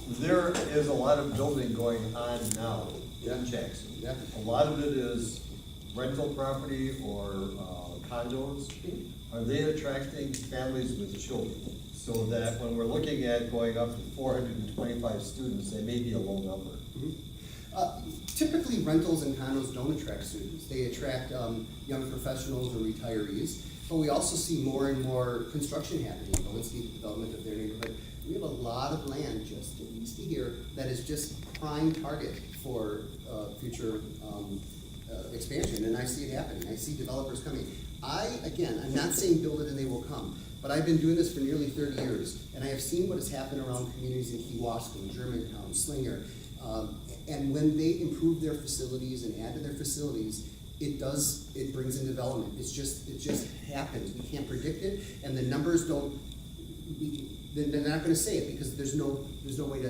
There is a lot of building going on now in Jackson. Yeah. A lot of it is rental property or condos. Are they attracting families with children? So that when we're looking at going up to 425 students, they may be a low number. Typically, rentals and condos don't attract students. They attract young professionals or retirees. But we also see more and more construction happening. Let's see the development of their neighborhood. We have a lot of land just east of here that is just prime target for future expansion, and I see it happening. I see developers coming. I'm not saying build it and they will come, but I've been doing this for nearly 30 years, and I have seen what has happened around communities in Kewaskum, Germantown, Slinger, and when they improve their facilities and add to their facilities, it brings in development. It just happens. We can't predict it, and the numbers don't. They're not going to say it because there's no way to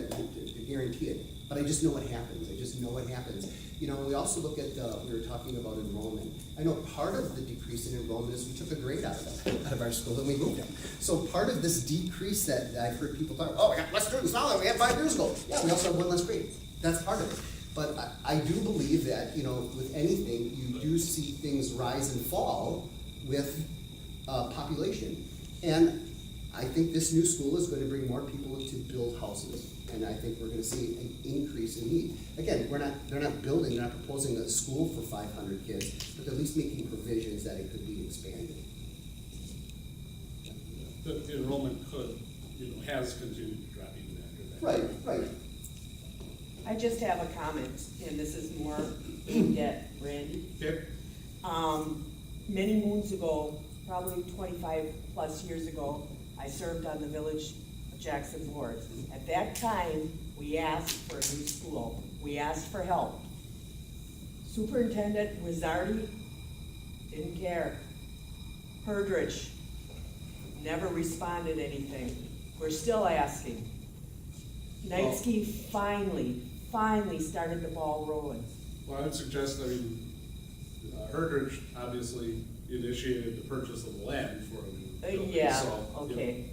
guarantee it. But I just know what happens. You know, we also look at, we were talking about enrollment. I know part of the decrease in enrollment is we took a grade out of our school and we moved them. So part of this decrease that I've heard people talk, oh, we got less students now than we had 5 years ago. Yeah, we also have one less grade. That's part of it. But I do believe that, you know, with anything, you do see things rise and fall with population. And I think this new school is going to bring more people to build houses, and I think we're going to see an increase in need. Again, they're not proposing a school for 500 kids, but they're at least making provisions that it could be expanded. The enrollment has continued to drop even after that. Right. I just have a comment, and this is more aimed at Randy. Okay. Many moons ago, probably 25 plus years ago, I served on the Village of Jackson board. At that time, we asked for a new school. We asked for help. Superintendent Wizzardi didn't care. Herdrich never responded anything. We're still asking. Knightsky finally started the ball rolling. Well, I would suggest, Herdrich obviously initiated the purchase of the land for a new building. Yeah, so, okay.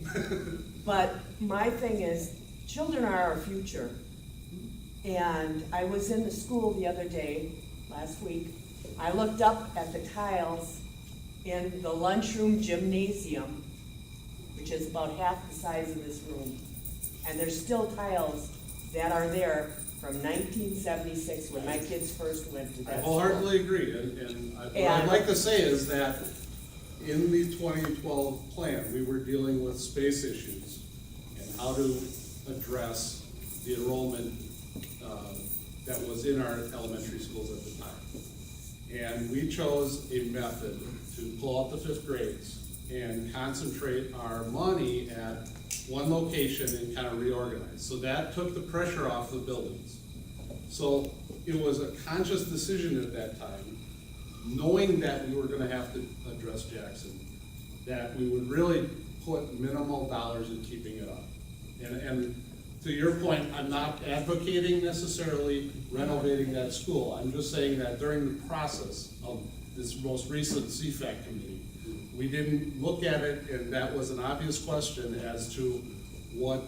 But my thing is, children are our future. And I was in the school the other day, last week. I looked up at the tiles in the lunchroom gymnasium, which is about half the size of this room. And there's still tiles that are there from 1976 when my kids first went to that I school. wholeheartly agree, what I'd like to say is that in the 2012 plan, we were dealing with space issues and how to address the enrollment that was in our elementary schools at the time. And we chose a method to pull out the 5th grades and concentrate our money at one location and kind of reorganize. So that took the pressure off the buildings. So it was a conscious decision at that time, knowing that we were going to have to address Jackson, that we would really put minimal dollars in keeping it up. And to your point, I'm not advocating necessarily renovating that school. I'm just saying that during the process of this most recent CFAC committee, we didn't look at it, and that was an obvious question as to what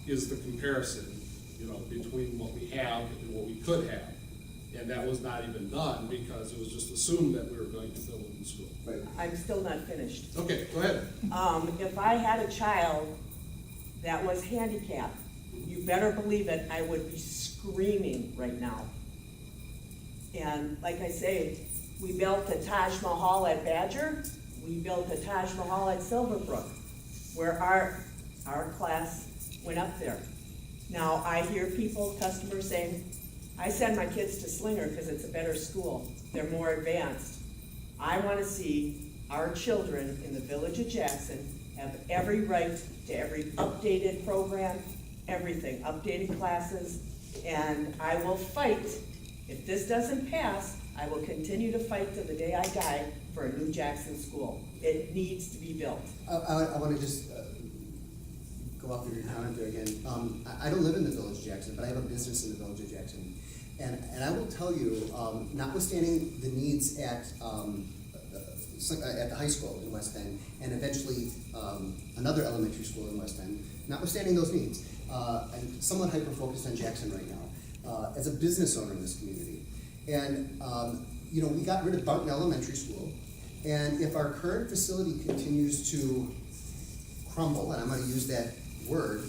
is the comparison, between what we have and what we could have. And that was not even done because it was just assumed that we were going to build a new school. Right. I'm still not finished. Okay, go ahead. If I had a child that was handicapped, you better believe it, I would be screaming right now. And like I say, we built the Taj Mahal at Badger, we built the Taj Mahal at Silverbrook, where our class went up there. Now, I hear customers saying, I send my kids to Slinger because it's a better school. They're more advanced. I want to see our children in the Village of Jackson have every right to every updated program, everything, updated classes, and I will fight. If this doesn't pass, I will continue to fight till the day I die for a new Jackson school. It needs to be built. I want to just go off of your comment there again. I don't live in the Village of Jackson, but I have a business in the Village of Jackson. And I will tell you, notwithstanding the needs at the high school in West End, and eventually another elementary school in West End, notwithstanding those needs, I'm somewhat hyper-focused on Jackson right now, as a business owner in this community. And, you know, we got rid of Barton Elementary School, and if our current facility continues to crumble, and I'm gonna use that word,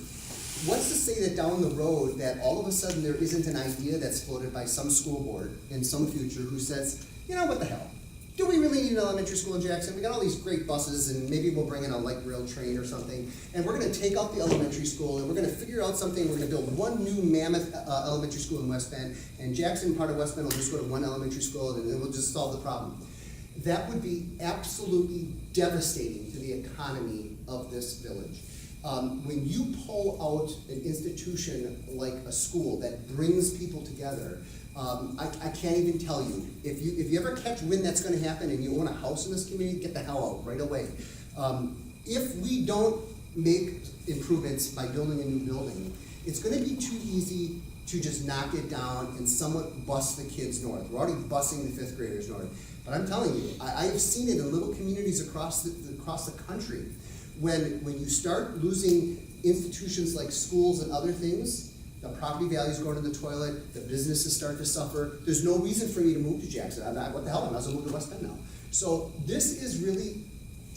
what's to say that down the road that all of a sudden there isn't an idea that's floated by some school board in some future who says, you know, what the hell? Do we really need an elementary school in Jackson? We got all these great buses, and maybe we'll bring in a light rail train or something, and we're gonna take out the elementary school, and we're gonna figure out something, we're gonna build one new mammoth elementary school in West Bend, and Jackson, part of West Bend, will just go to one elementary school, and it will just solve the problem. That would be absolutely devastating to the economy of this village. When you pull out an institution like a school that brings people together, I can't even tell you. If you ever catch wind that's gonna happen and you own a house in this community, get the hell out right away. If we don't make improvements by building a new building, it's gonna be too easy to just knock it down and somewhat bus the kids north. We're already busing the fifth graders north. But I'm telling you, I've seen it in little communities across the country. When you start losing institutions like schools and other things, the property values go to the toilet, the businesses start to suffer. There's no reason for me to move to Jackson. What the hell, I might as well move to West Bend now. So this is really,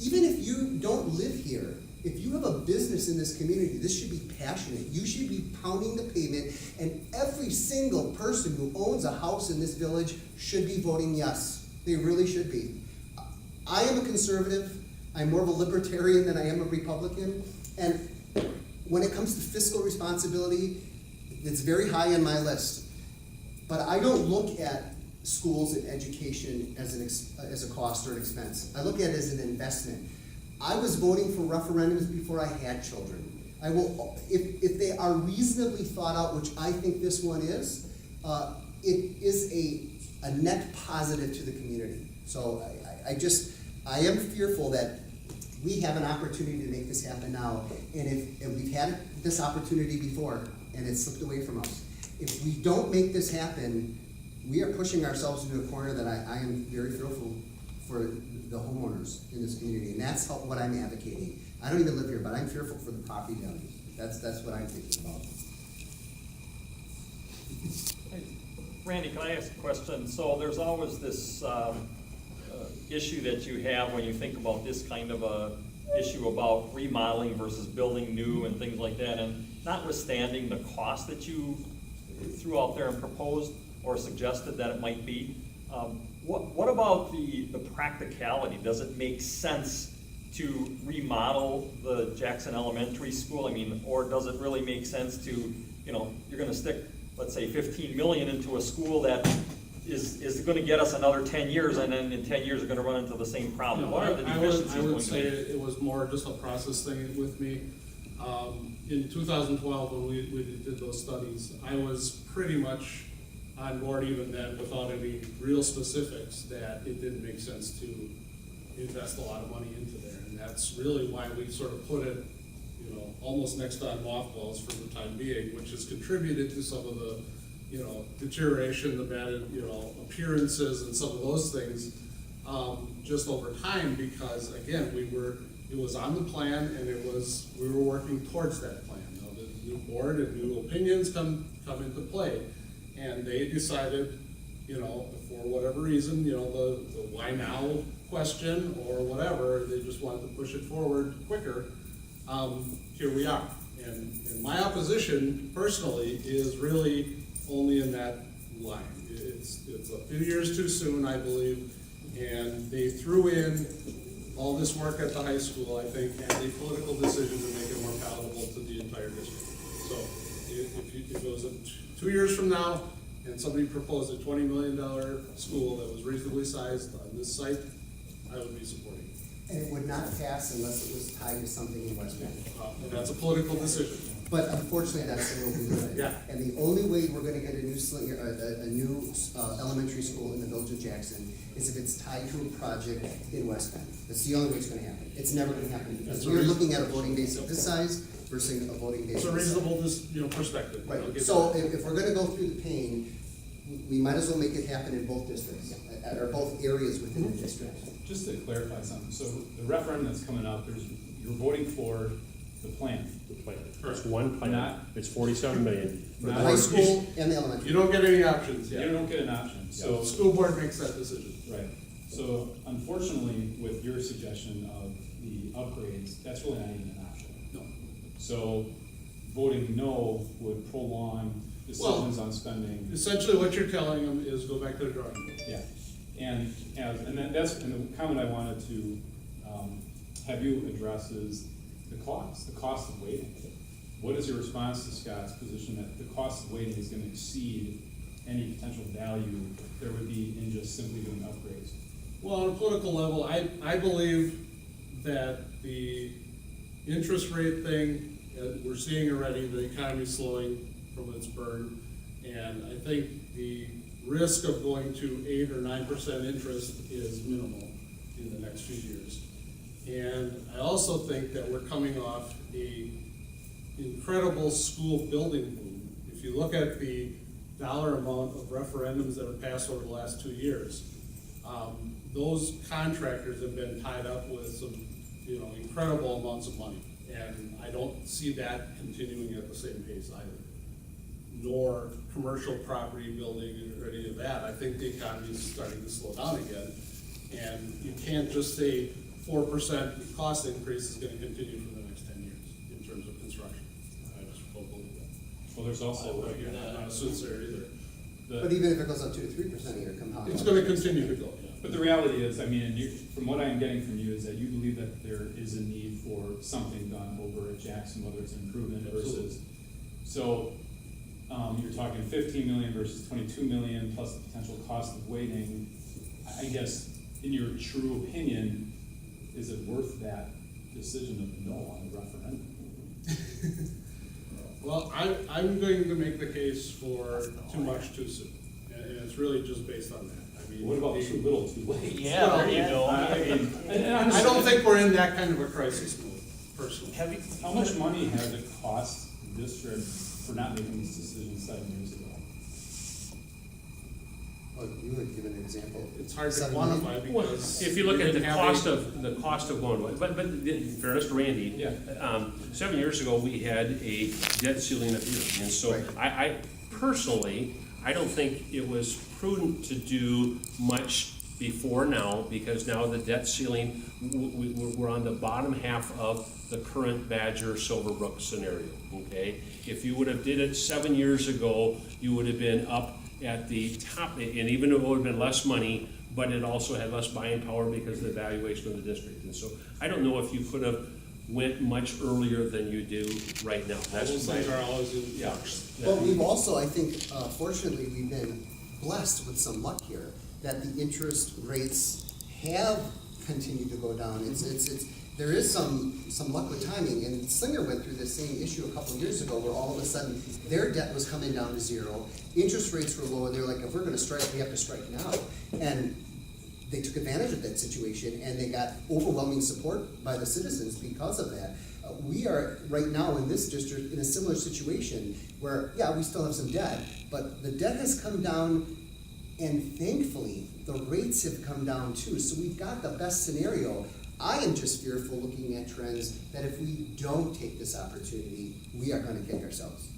even if you don't live here, if you have a business in this community, this should be passionate. You should be pounding the pavement, and every single person who owns a house in this village should be voting yes. They really should be. I am a conservative. I'm more of a libertarian than I am a Republican. And when it comes to fiscal responsibility, it's very high on my list. But I don't look at schools and education as a cost or an expense. I look at it as an investment. I was voting for referendums before I had children. I will, if they are reasonably thought out, which I think this one is, it is a net positive to the community. So I am fearful that we have an opportunity to make this happen now, and we've had this opportunity before, and it slipped away from us. If we don't make this happen, we are pushing ourselves into a corner that I am very fearful for the homeowners in this community, and that's what I'm advocating. I don't even live here, but I'm fearful for the property values. That's what I'm thinking about. Randy, can I ask a question? So there's always this issue that you have when you think about this kind of a issue about remodeling versus building new and things like that, and notwithstanding the cost that you threw out there and proposed or suggested that it might be, what about the practicality? Does it make sense to remodel the Jackson Elementary School? I mean, or does it really make sense to, you know, you're gonna stick, let's say, 15 million into a school that is going to get us another 10 years, and then in 10 years we're going to run into the same problem? No, What are the deficiencies I would going to say be? it was more just a process thing with me. In 2012, when we did those studies, I was pretty much on board even then, without any real specifics, that it didn't make sense to invest a lot of money into there. And that's really why we sort of put it, you know, almost next on mothballs for the time being, which has contributed to some of the, you know, deterioration, the bad, you know, appearances and some of those things, just over time, because again, it was on the plan, and we were working towards that plan. Now, the new board and new opinions come into play, and they decided, you know, for whatever reason, you know, the why now question or whatever, they just wanted to push it forward quicker. Here we are, and my opposition personally is really only in that line. It's a few years too soon, I believe, and they threw in all this work at the high school, I think, and a political decision to make it more palatable to the entire district. So if it was 2 years from now and somebody proposed a $20 million school that was reasonably sized on this site, I would be supporting it. And it would not pass unless it was tied to something in West Bend. And that's a political decision. But unfortunately, that's the world we live in. Yeah. And the only way we're gonna get a new elementary school in the village of Jackson is if it's tied to a project in West Bend. That's the only way it's gonna happen. It's never gonna happen, because we're looking at a voting base of this size versus a voting base It's a of this size. reasonable, perspective. Right, I'll give so that. if we're gonna go through the pain, we might as well make it happen in both districts, or both areas within the district. Just to clarify something, so the referendum that's coming up, you're voting for the plan. The plan. Correct. It's one plan, Not- it's 47 million. Not- The high school and the elementary. You don't get any options You yet. don't get an option, The so. school board makes that decision. Right, so unfortunately, with your suggestion of the upgrades, that's really not even an option. No. So voting no would prolong decisions on spending. Essentially, what you're telling them is go back to the drawing board. Yeah, and that's, and the comment I wanted to, have you address is the cost of waiting. What is your response to Scott's position that the cost of waiting is gonna exceed any potential value there would be in just simply doing upgrades? Well, on a political level, I believe that the interest rate thing, we're seeing already, the economy's slowing from its burn. And I think the risk of going to 8 or 9% interest is minimal in the next few years. And I also think that we're coming off a incredible school building boom. If you look at the dollar amount of referendums that have passed over the last 2 years, those contractors have been tied up with some, incredible amounts of money. And I don't see that continuing at the same pace either, nor commercial property building or any of that. I think the economy is starting to slow down again. And you can't just say 4% cost increase is gonna continue for the next 10 years in terms of construction. I just don't believe that. Well, there's also, I'm not a soothsayer either. But even if it goes up 2 to 3% a year, come out. It's gonna continue to go, yeah. but the reality is, I mean, and from what I'm getting from you is that you believe that there is a need for something done over at Jackson, whether it's an improvement versus, so, you're talking 15 million versus 22 million plus the potential cost of waiting. I guess, in your true opinion, is it worth that decision of no on the referendum? Well, I'm going to make the case for too much too soon, and it's really just based on that. I mean, What about too little, too late? Yeah, there you go. I don't think we're in that kind of a crisis mode, personally. How much money has it cost the district for not making these decisions 7 years ago? Well, you would give an example. It's hard to 7 quantify because. If you look we at the didn't have cost of going, but in fairness to Randy, Yeah. 7 years ago, we had a debt ceiling up here. And so Right. I personally, I don't think it was prudent to do much before now, because now the debt ceiling, we're on the bottom half of the current Badger Silverbrook scenario, okay? If you would have did it 7 years ago, you would have been up at the top, and even though it would have been less money, but it also had less buying power because of the valuation of the district. And so I don't know if you could have went much earlier than you do right now. Those things are always in Yeah. flux. But we've also, I think, fortunately, we've been blessed with some luck here, that the interest rates have continued to go down. There is some luck with timing, and Slinger went through the same issue a couple of years ago, where all of a sudden, their debt was coming down to zero, interest rates were low, and they're like, if we're gonna strike, we have to strike now. And they took advantage of that situation, and they got overwhelming support by the citizens because of that. We are, right now in this district, in a similar situation, where, yeah, we still have some debt, but the debt has come down, and thankfully, the rates have come down too, so we've got the best scenario. I am just fearful, looking at trends, that if we don't take this opportunity, we are gonna kick ourselves.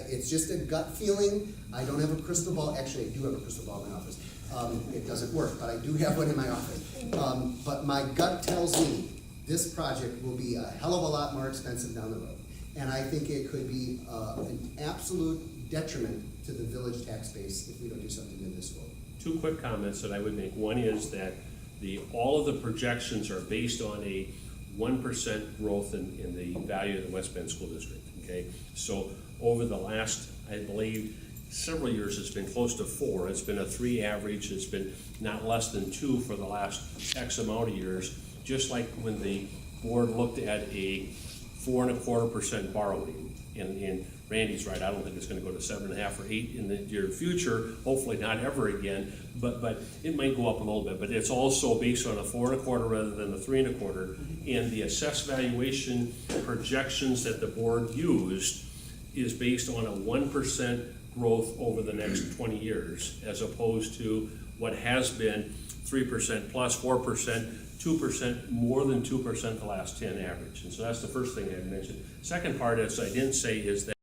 It's just a gut feeling. I don't have a crystal ball. Actually, I do have a crystal ball in my office. It doesn't work, but I do have one in my office. But my gut tells me this project will be a hell of a lot more expensive down the road. And I think it could be an absolute detriment to the village tax base if we don't do something in this world. Two quick comments that I would make. One is that all of the projections are based on a 1% growth in the value of the West Bend School District, okay? So over the last, I believe, several years, it's been close to 4. It's been a 3 average. It's been not less than 2 for the last X amount of years. Just like when the board looked at a 4.25% borrowing, and Randy's right, I don't think it's gonna go to 7.5 or 8 in the near future, hopefully not ever again, but it might go up a little bit, but it's also based on a 4.25 rather than a 3.25. And the assessed valuation projections that the board used is based on a 1% growth over the next 20 years, as opposed to what has been 3% plus 4%, 2%, more than 2% the last 10 average. And so that's the first thing I mentioned. Second part is I didn't say is that